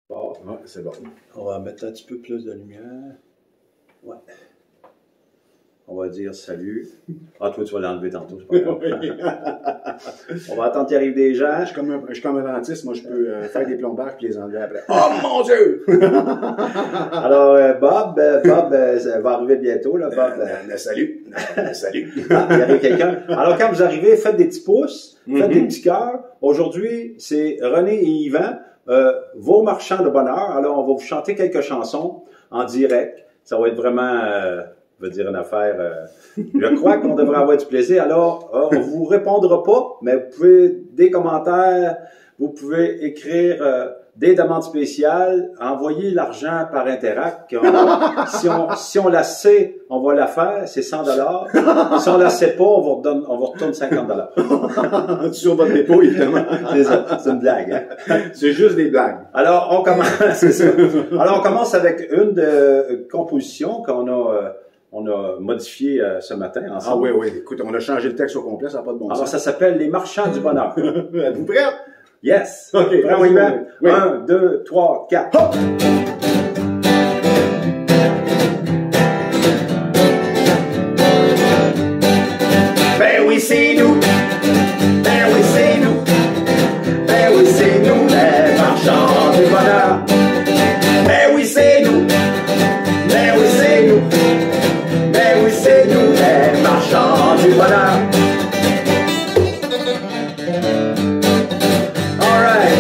Bon, ouais, c'est bon. On va mettre un petit peu plus de lumière. Ouais. On va dire salut. Ah, toi, tu vas l'enlever tantôt, c'est pas grave. On va attendre qu'il arrive des gens. Je suis comme un dentiste, moi je peux faire des plombages puis les enlever après. Oh mon Dieu! Alors, Bob ça va arriver bientôt, là, Bob. Salut. Salut. Ah, il y avait quelqu'un. Alors, quand vous arrivez, faites des petits pouces, faites des petits cœurs. Aujourd'hui, c'est René et Yvan, vos marchands de bonheur. Alors, on va vous chanter quelques chansons en direct. Ça va être vraiment... je veux dire une affaire, je crois qu'on devrait avoir du plaisir. Alors, on vous répondra pas, mais vous pouvez, des commentaires, vous pouvez écrire des demandes spéciales, envoyer l'argent par Interact. Si on la sait, on va la faire, c'est 100 $. Si on la sait pas, on vous retourne 50 $. Sur votre dépôt, évidemment. C'est ça, c'est une blague. Hein? C'est juste des blagues. Alors, on commence, c'est ça. Alors, on commence avec une composition on a modifié ce matin ensemble. Ah oui, oui. Écoute, on a changé le texte au complet, ça n'a pas de bon sens. Alors, ça s'appelle Les Marchands du Bonheur. Êtes-vous prêts? Yes! OK. Prêt, on y va? Oui. 1, 2, 3, 4. Hop! Ben oui, c'est nous. Ben oui, c'est nous. Ben oui, c'est nous, les marchands du bonheur. Ben oui, c'est nous. Ben oui, c'est nous. Ben oui, c'est nous, les marchands du bonheur. All right.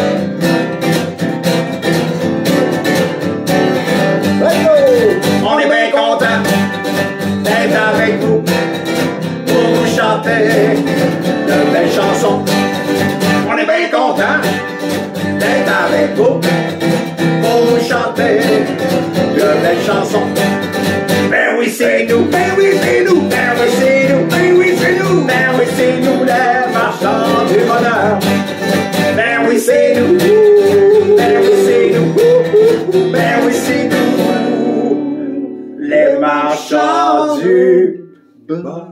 Let's go. On est bien content d'être avec vous pour vous chanter de belles chansons. On est bien content d'être avec vous pour vous chanter de belles chansons. Ben oui, c'est nous, ben oui, c'est nous, ben oui, c'est nous, ben oui, c'est nous, ben oui, c'est nous, les marchands du bonheur. Ben oui, c'est nous, ben oui, c'est nous, ben oui, c'est nous, les marchands du bonheur.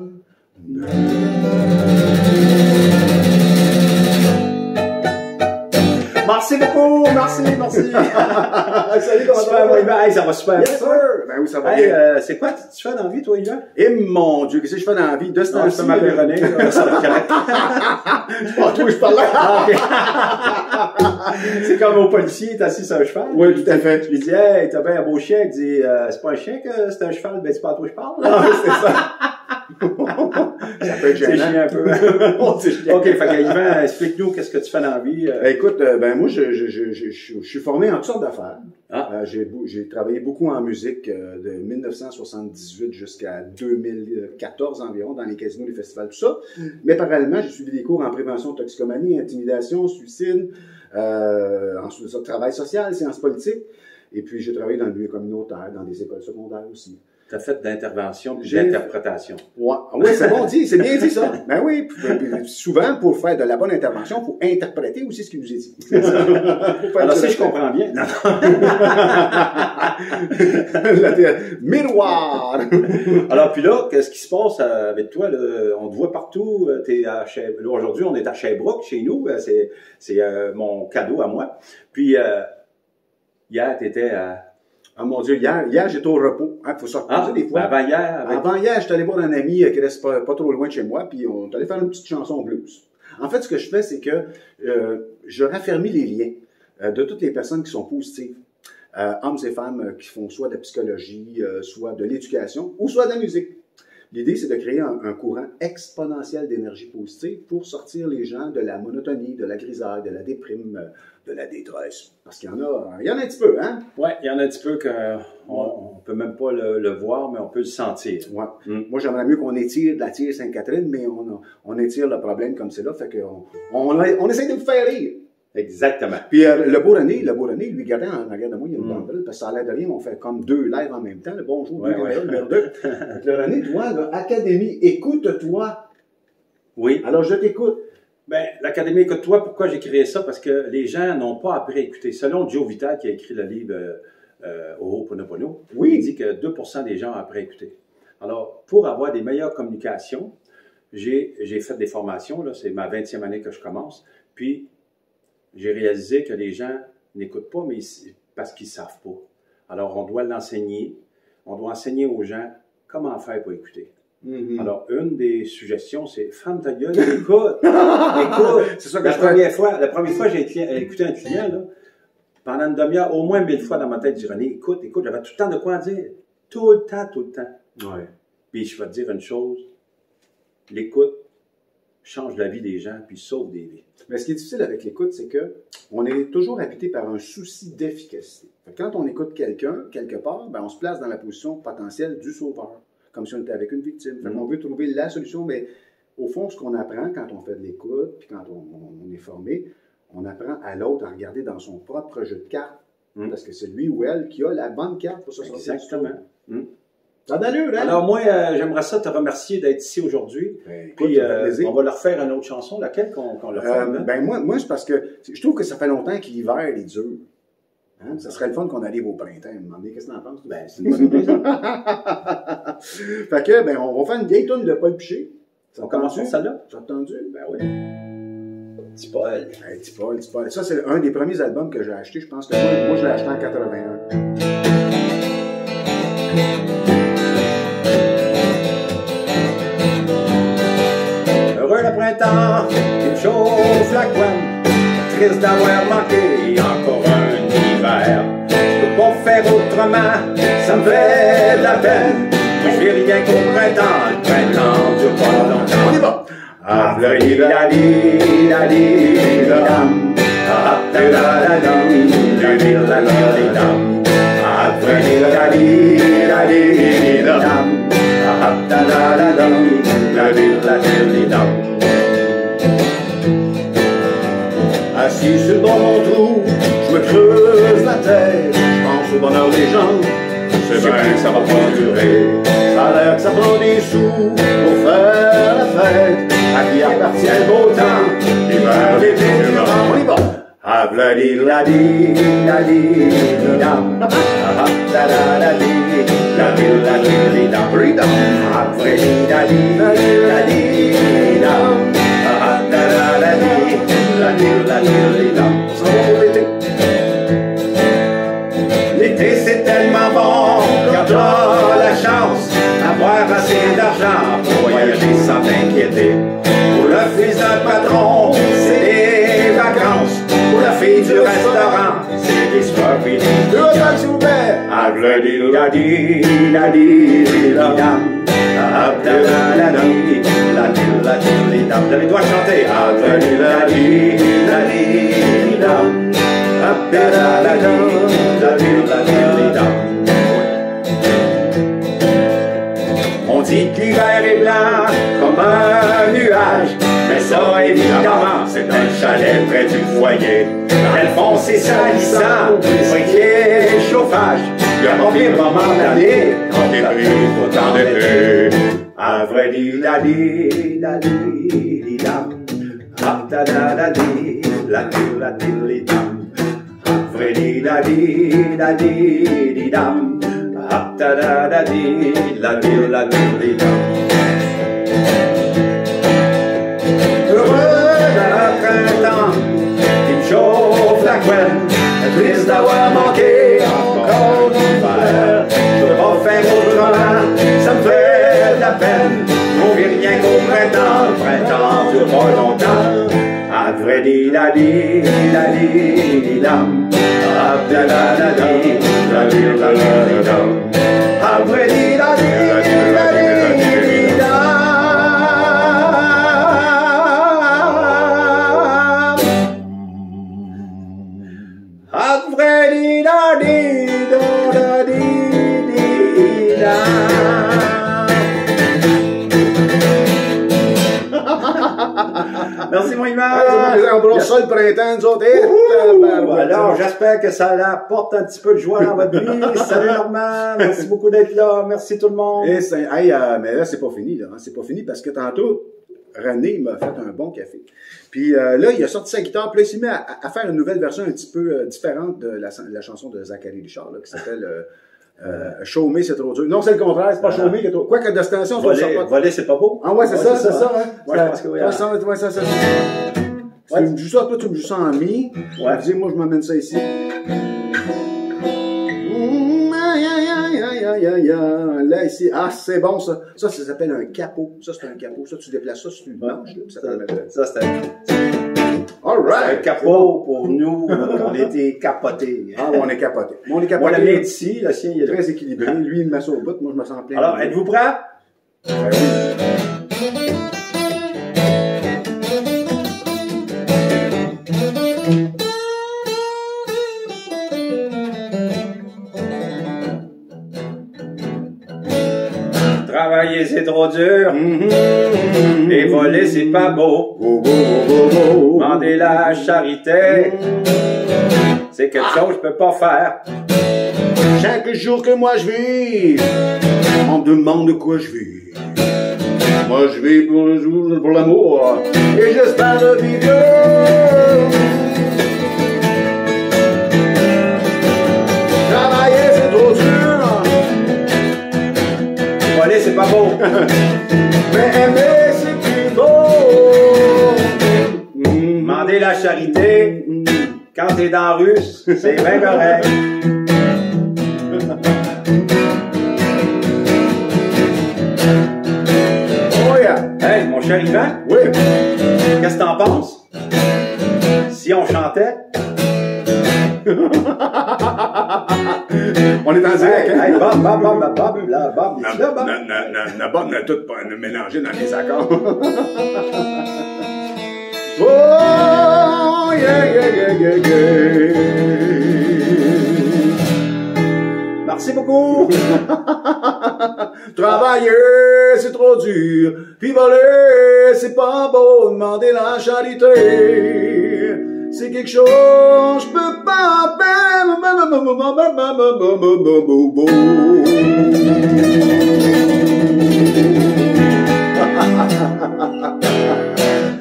Merci beaucoup, merci. Salut, comment Super, moi, Yvan. Hey, ça va super bien. Yes, sir. Ben oui, ça va Hey, bien. c'est quoi tu fais dans la vie, toi, Yvan? Et mon Dieu, qu'est-ce que je fais dans la vie? De ce Non, je temps-ci, peux m'appeler René, là, ça va être correct. C'est pas toi que je parlais. Ah, ok. C'est comme au policier, il est assis sur un cheval. Oui, tout à fait. Je lui dis, hey, t'as bien un beau chien. Il dit, c'est pas un chien que c'est un cheval. Ben, c'est pas à toi que je parle. Ah, c'est ça. Ça peut être C'est gênant. chiant un peu. Oh, c'est chiant. OK, fait que Yvan, explique-nous qu'est-ce que tu fais dans la vie. Écoute, ben moi, je suis formé en toutes sortes d'affaires. Ah. J'ai travaillé beaucoup en musique de 1978 jusqu'à 2014 environ, dans les casinos, les festivals, tout ça. Mais parallèlement, j'ai suivi des cours en prévention de toxicomanie, intimidation, suicide, ensuite ça, travail social, sciences politiques. Et puis, j'ai travaillé dans le milieu communautaire, dans des écoles secondaires aussi. Tu as fait d'intervention et d'interprétation. Ouais. Oui, c'est bon dit, c'est bien dit ça. Ben oui, puis souvent, pour faire de la bonne intervention, il faut interpréter aussi ce qui nous est dit. Alors, si je comprends bien. Non. Miroir! Alors, puis là, qu'est-ce qui se passe avec toi? Là? On te voit partout. Aujourd'hui, on est à Sherbrooke, chez nous. C'est mon cadeau à moi. Puis, hier, tu étais à... Ah mon Dieu, hier j'étais au repos. Hein, faut se reposer des fois. Ben avant hier. Avant hier, j'étais allé voir un ami qui reste pas trop loin de chez moi, puis on est allé faire une petite chanson blues. En fait, ce que je fais, c'est que je raffermis les liens de toutes les personnes qui sont positives. Hommes et femmes qui font soit de la psychologie, soit de l'éducation, ou soit de la musique. L'idée, c'est de créer un courant exponentiel d'énergie positive pour sortir les gens de la monotonie, de la grisaille, de la déprime, de la détresse. Parce qu'il y en a un petit peu, hein? Oui, il y en a un petit peu qu'on peut même pas le voir, mais on peut le sentir. Ouais. Moi, j'aimerais mieux qu'on étire de la tire Sainte-Catherine, mais on étire le problème comme c'est là, fait qu'on on essaie de vous faire rire. Exactement. Puis le beau René, lui, regardez en arrière de moi, il y a une banderole, parce que ça a l'air de rien, on fait comme 2 lives en même temps. Le bonjour, ouais, numéro 2. Le René, toi, là, Académie, écoute-toi. Oui. Alors, je t'écoute. Ben, l'Académie écoute-toi, pourquoi j'ai créé ça? Parce que les gens n'ont pas appris à écouter. Selon Joe Vitale, qui a écrit le livre Ho'oponopono, il dit que 2% des gens ont appris à écouter. Alors, pour avoir des meilleures communications, j'ai fait des formations, là, c'est ma 20e année que je commence, puis j'ai réalisé que les gens n'écoutent pas, mais parce qu'ils ne savent pas. Alors, on doit l'enseigner. On doit enseigner aux gens comment faire pour écouter. Alors, une des suggestions, c'est « Ferme ta gueule, écoute! Écoute! » C'est ça que la première fois, j'ai écouté un client, là, pendant une demi-heure, au moins 1000 fois dans ma tête, je dis « René, écoute, j'avais tout le temps de quoi dire. Tout le temps. Ouais. Puis je vais te dire une chose, l'écoute change la vie des gens, puis sauve des vies. Mais ce qui est difficile avec l'écoute, c'est que on est toujours habité par un souci d'efficacité. Quand on écoute quelqu'un, quelque part, ben on se place dans la position potentielle du sauveur, comme si on était avec une victime. On veut trouver la solution, mais au fond, ce qu'on apprend quand on fait de l'écoute, puis quand on est formé, on apprend à l'autre à regarder dans son propre jeu de cartes, parce que c'est lui ou elle qui a la bonne carte pour se sortir. Exactement. Ça d'allure, hein? Alors moi, j'aimerais ça te remercier d'être ici aujourd'hui. Puis on va leur faire une autre chanson, laquelle qu'on leur fait. Ben moi c'est parce que je trouve que ça fait longtemps que l'hiver est dur. Hein? Ça serait le fun qu'on arrive au printemps. Me demander qu'est-ce que t'en penses? Ben, c'est une bonne idée, ça. Fait que, ben, on va faire une vieille toune de Paul Piché. On commence sur celle-là? Tu as entendu? Ben oui. Petit Paul. Hey, Petit Paul. Ça, c'est un des premiers albums que j'ai acheté. Je pense que moi je l'ai acheté en 81. Heureux le printemps, qui me chauffe la couenne, triste d'avoir manqué encore un hiver. Je peux pas faire autrement, ça me fait de la peine. Moi je vis rien qu'au printemps, le printemps dure pas longtemps. On y va! Ah, la di la di la di la dam. Ah, la la dam, la di la di dam. Ah, la di la di la dam. Ah, la la dam, la di dam. Assis sur mon trou, je me creuse la tête. Je pense au bonheur des gens. C'est vrai que ça va pas durer. Ça a l'air que ça prend des sous pour faire la fête. À qui appartient le beau temps, l'hiver, l'été, le vent. On y va! Ah, vladi, la di, dam. Ah, la la di, dam. Freedom. Ah, vladi, la di, dam. Ah, la di, dam. Ça va pour l'été. L'été, c'est tellement bon quand t'as la chance d'avoir assez d'argent pour voyager sans t'inquiéter. Pour le fils d'un patron, c'est des vacances. Pour la fille du restaurant, c'est des soirées et des week-ends. S'il vous plaît. Ah, la di la dam. Ah, la di dam. Vous avez le droit de chanter. Ah, la di dam. Ah, la di dam. On dit que l'hiver est blanc comme un nuage, mais ça évidemment c'est un chalet près du foyer. Dans le fond c'est salissant, c'est les chauffages. Il y a combien de moments de l'année quand t'es pris autant d'été? Ah, vrai di la di dam. Ah, da da di la di dam. Ah, vrai di la di dam. Ah, da da di la di dam. Heureux d'un printemps qui me chauffe la couenne, triste d'avoir manqué encore l'hiver. Je peux pas faire autrement, ça me fait de la peine. On vit rien qu'au printemps, le printemps dure pas longtemps. Ah, vrai di la di dam. Ah, da da di la di dam. Ah, vrai di la di dam. Ah, vrai di la di dam. Merci, mon image. On brûle ça le printemps, nous autres. Alors, j'espère que ça apporte un petit peu de joie dans votre vie. Salut, Normand. Merci beaucoup d'être là. Merci tout le monde. Mais là, c'est pas fini, là. C'est pas fini parce que tantôt, René m'a fait un bon café. Puis là, il a sorti sa guitare. Puis là, il s'est mis à faire une nouvelle version un petit peu différente de la chanson de Zachary Richard, là, qui s'appelle Chômer, c'est trop dur. Non, c'est le contraire, c'est pas chômer qui est trop. Quoi que destination, voler, c'est pas beau. Ah ouais, c'est ça, hein? Moi, je pense que oui. Ça. Tu me joues ça, toi, tu me joues ça en mi. Ouais. Dis, moi, je m'amène ça ici. ici. Ah, c'est bon, ça. Ça s'appelle un capot. Ça, c'est un capot. Ça, tu déplaces ça sur une manche, là, puis ça permet de... Ça, c'était All right! un capot pour nous. On était capotés. Ah, on est capoté. On est Moi, capoté. le mien d'ici, le sien, il est là. Très équilibré. Lui, il me met ça au bout. Moi, je me sens plein. Alors, êtes-vous prêts? Ben oui. Travailler, c'est trop dur. Et voler, c'est pas beau. Demander la charité, c'est quelque chose que je peux pas faire. Chaque jour que moi je vis, on me demande de quoi je vis. Moi je vis pour l'amour et j'espère de vivre. Travailler c'est trop dur, Voler, c'est pas beau. mais aimer c'est plus beau. Demander la charité, quand t'es dans la rue, c'est bien correct. Oh yeah. Hey, mon cher Yvan, Oui. qu'est-ce que t'en penses? Si on chantait? On est en direct, hein? Hey, Bob, là, Bob, il est là, Bob. Bob n'a tout mélangé dans les accords. Oh, yeah, yeah, yeah, yeah, yeah. Merci beaucoup. Travailler, c'est trop dur. Puis voler, c'est pas beau. Demander la charité, c'est quelque chose je peux pas faire.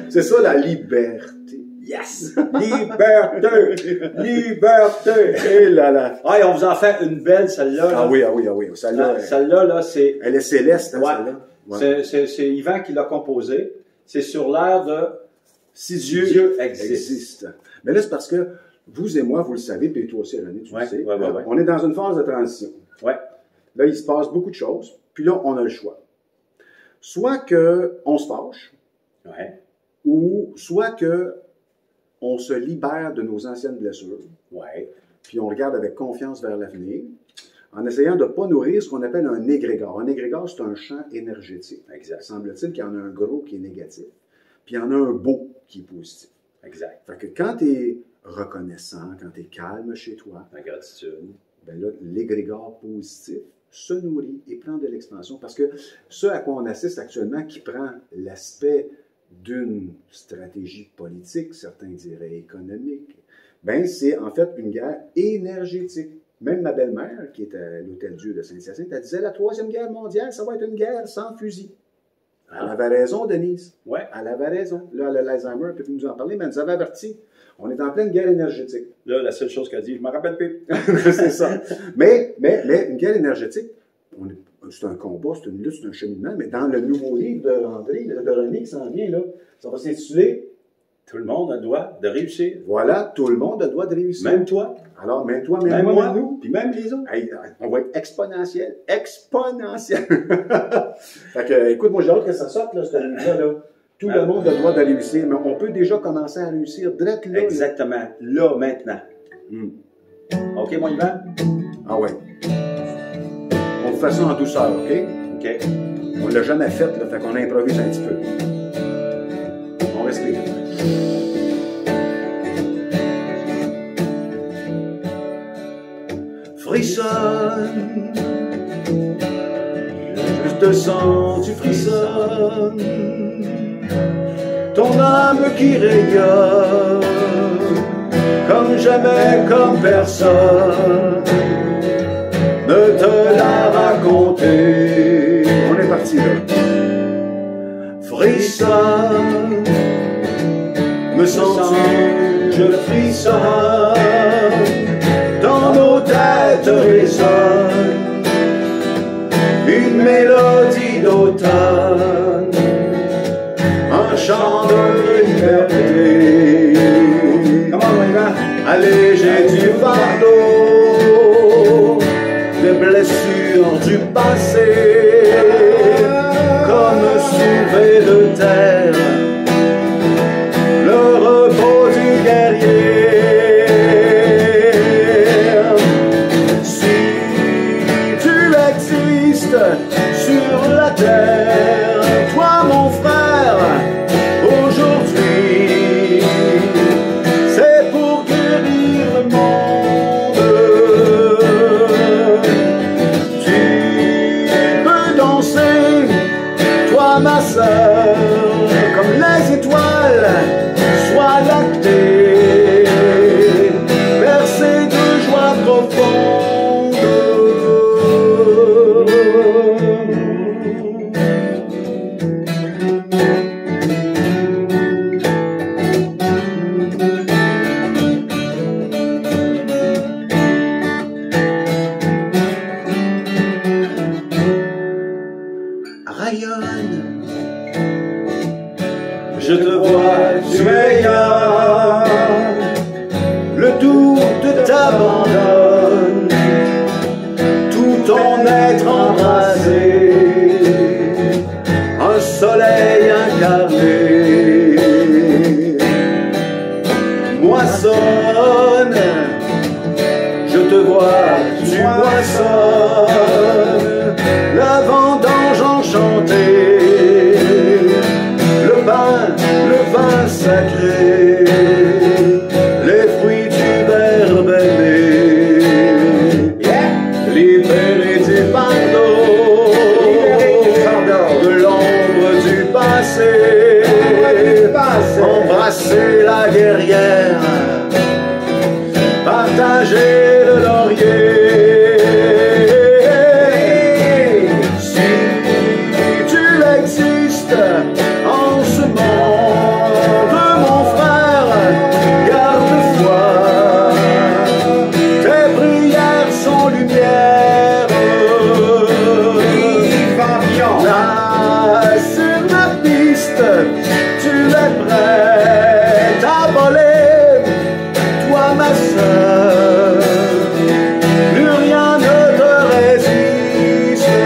C'est ça la liberté. Yes! Liberté! Liberté! Et là là. Hey, on vous en fait une belle, celle-là. Ah là. oui, ah oui, ah oui. Celle-là, Celle-là, là, c'est... elle est céleste, hein, Ouais. celle-là. Ouais. C'est Yvan qui l'a composé. C'est sur l'air de Si Dieu, existe. existe. Mais là, c'est parce que vous et moi, vous le savez, puis toi aussi, René, tu Ouais, le sais. ouais. On est dans une phase de transition. Ouais. Là, il se passe beaucoup de choses. Puis là, on a le choix. Soit qu'on se fâche, Ouais. ou soit que on se libère de nos anciennes blessures, Ouais. puis on regarde avec confiance vers l'avenir, en essayant de ne pas nourrir ce qu'on appelle un égrégore. Un égrégore, c'est un champ énergétique. Exact. Semble-t-il qu'il y en a un gros qui est négatif, puis il y en a un beau qui est positif. Exact. Fait que quand tu es reconnaissant, quand tu es calme chez toi, La gratitude. ben là, l'égrégore positif se nourrit et prend de l'expansion. Parce que ce à quoi on assiste actuellement, qui prend l'aspect d'une stratégie politique, certains diraient économique, ben c'est en fait une guerre énergétique. Même ma belle-mère, qui est à l'Hôtel-Dieu de Saint-Hyacinthe, elle disait la Troisième Guerre mondiale, ça va être une guerre sans fusil. Elle avait raison, Denise. Ouais. Elle avait raison. Là, elle a l'Alzheimer, elle peut plus nous en parler, mais elle nous avait averti. On est en pleine guerre énergétique. Là, la seule chose qu'elle dit, je m'en rappelle plus. C'est ça. Mais une guerre énergétique, c'est un combat, c'est une lutte, c'est un cheminement, mais dans le nouveau livre de André, de René qui s'en vient, là, ça va s'intituler Tout le monde a le droit de réussir. Voilà, tout le monde a le droit de réussir. Même toi. Alors, même toi, même Même moi, moi. même nous. Puis même les autres. Hey, on va être exponentiel. Exponentiel. Fait que, écoute, moi, j'ai hâte que ça sorte, là, cette livre-là, là. Tout le monde a le droit de réussir, mais on peut déjà commencer à réussir direct là. Exactement. Là, maintenant. OK, mon Yvan? Ah ouais. On fait ça en douceur, OK? OK. On l'a jamais fait, là, fait qu'on improvise un petit peu. On respire. Frissonne, je te sens, tu frissonnes, ton âme qui rayonne, comme jamais, comme personne ne te l'a raconté. On est parti là. Frissonne, me sens-tu, je frissonne, dans nos têtes résonne une mélodie d'automne, un chant de liberté. Comment on va? Allégé du fardeau, des blessures du passé, sonne, la vendange enchantée, le vin sacré, les fruits du verbe aimé, libérés du fardeau, de l'ombre du passé, embrasser la guerrière, partager le laurier. Si tu existes en ce monde, mon frère, garde foi. Tes prières sont lumière. Là, sur ma piste, tu es prête à voler, toi ma sœur. Plus rien ne te résiste.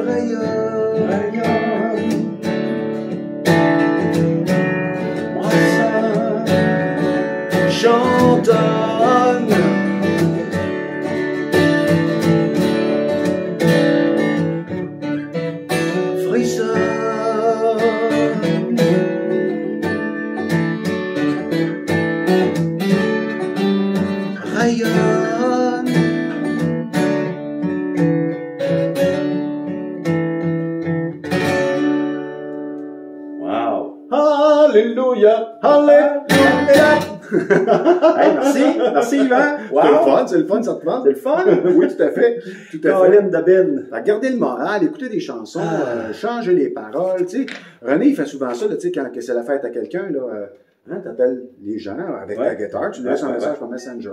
Rayonne, rayonne, moi ça chantonne. Rayonne. Wow! Alléluia, alléluia. Hey, merci! Merci, Yvan! Wow! C'est le fun, ça te va? C'est le fun! Oui, tout à fait. Tout à fait. Caroline Dabine. Regardez le moral, écoutez des chansons, changer les paroles. Tu sais, René, il fait souvent ça, là, tu sais, quand c'est la fête à quelqu'un, là, hein, t'appelles les gens avec ta guitare, tu laisses un message par Messenger.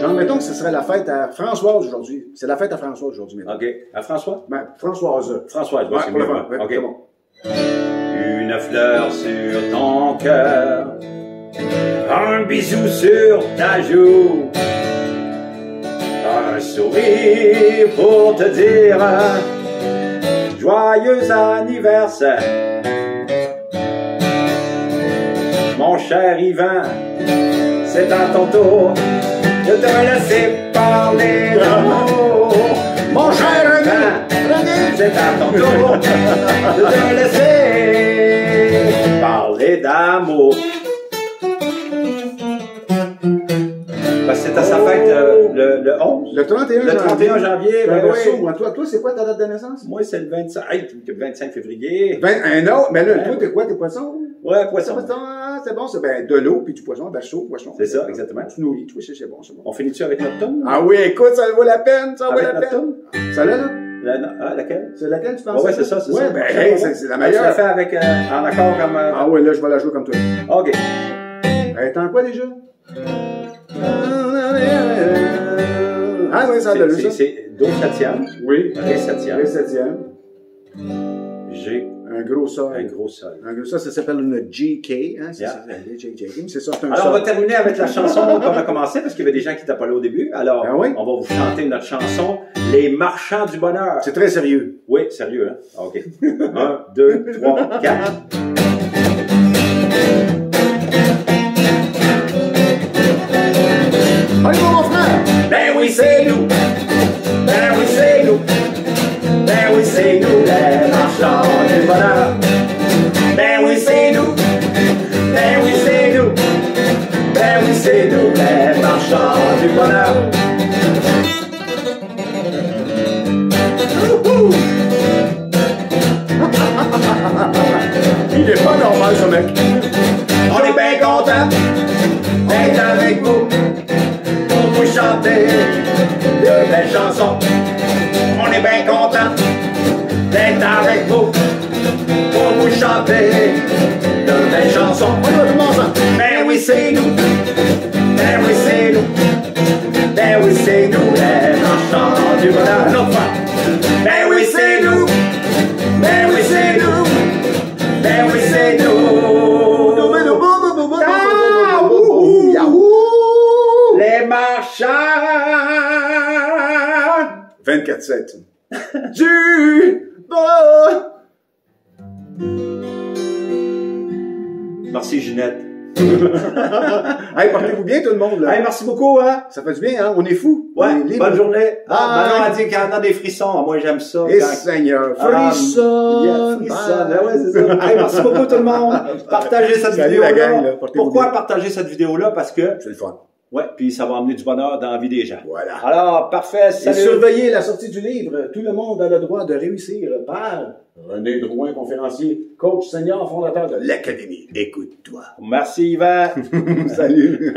Genre, mettons que ce serait la fête à Françoise aujourd'hui. C'est la fête à Françoise aujourd'hui, maintenant. OK. À François? Ben, Françoise. Françoise, Ouais, c'est pour mieux. le fun. Ouais, OK. c'est bon. Une fleur sur ton cœur, un bisou sur ta joue, un sourire pour te dire joyeux anniversaire. Mon cher Yvan, c'est à ton tour de te laisser parler d'amour. Mon cher Yvan, c'est à ton tour de te laisser parler d'amour. Parce que c'est à sa fête le 11. Le 31 Le 31 janvier, ben Verseau, oui. moi, toi, c'est quoi ta date de naissance? Moi, c'est le 25, hey, le 25 février. Un autre, mais là, Ouais. toi, t'es quoi, t'es poisson? Ouais, poisson. C'est bon, c'est ben, de l'eau, puis du poisson, berceau, poisson. C'est ça, exactement. Tu nourris, toi, c'est bon, c'est bon. On finit-tu avec notre tonne? Ah oui, écoute, ça vaut la peine, ça vaut Avec la notre peine. tonne? Celle-là, là? Laquelle? C'est laquelle tu penses? Ouais, c'est ça, c'est ça. Ouais, ben, hey, c'est la Tu meilleure. l'as fait avec, en accord comme... Ah ouais, là, je vais la jouer comme toi. OK. Elle est en quoi, déjà? Ah oui, ça a de ça. C'est Do septième, Oui. Ré septième, Ré septième. G, Un gros sol. un gros sol. Un gros sol, ça s'appelle une GK, hein? C'est Yeah. ça, c'est ça, c'est un Alors, sol. on va terminer avec la chanson qu'on a commencé parce qu'il y avait des gens qui n'étaient pas là au début. Alors, Ben oui. on va vous chanter notre chanson « Les marchands du bonheur ». C'est très sérieux. Oui, sérieux, hein? OK. 1, 2, 3, 4. Allez, mon frère! Ben oui, c'est nous. Ben oui, c'est nous. Ben oui, c'est nous, les marchands du bonheur. Ben oui, c'est nous. Ben oui, c'est nous. Ben oui, c'est nous, les marchands du bonheur. Il est pas normal, ce mec. On est bien contents d'être avec vous pour vous chanter de belles chansons. On est bien contents d'être avec vous pour vous chanter de belles chansons. On va commencer. Ben oui, c'est nous. Ben oui, c'est nous. Ben oui, c'est nous, les marchands du bonheur. L'autre fois. Ben oui, c'est nous. Ben oui, c'est nous. Ben oui, c'est nous. Les marchands 24/7. Du bonheur. Merci Ginette. Hey, portez-vous bien tout le monde, là. Hey, merci beaucoup, hein? Ça fait du bien, hein? On est fous. Ouais, On est libre. bonne journée. Ah, Manon a dit qu'elle en a des frissons. Moi, j'aime ça. Et Quand- Seigneur. Ah, Frisson. yeah, frisson. Ah ouais, c'est ça. Hey, merci beaucoup tout le monde. Partagez cette Salut, la gang, là. vidéo-là. Portez-vous Pourquoi bien. partager cette vidéo-là? Parce que, C'est le fun. ouais, puis ça va amener du bonheur dans la vie des gens. Voilà. Alors, parfait. Et Salut. surveillez la sortie du livre. Tout le monde a le droit de réussir par René Drouin, conférencier, coach senior, fondateur de l'Académie. Écoute-toi. Merci, Yvan. Salut.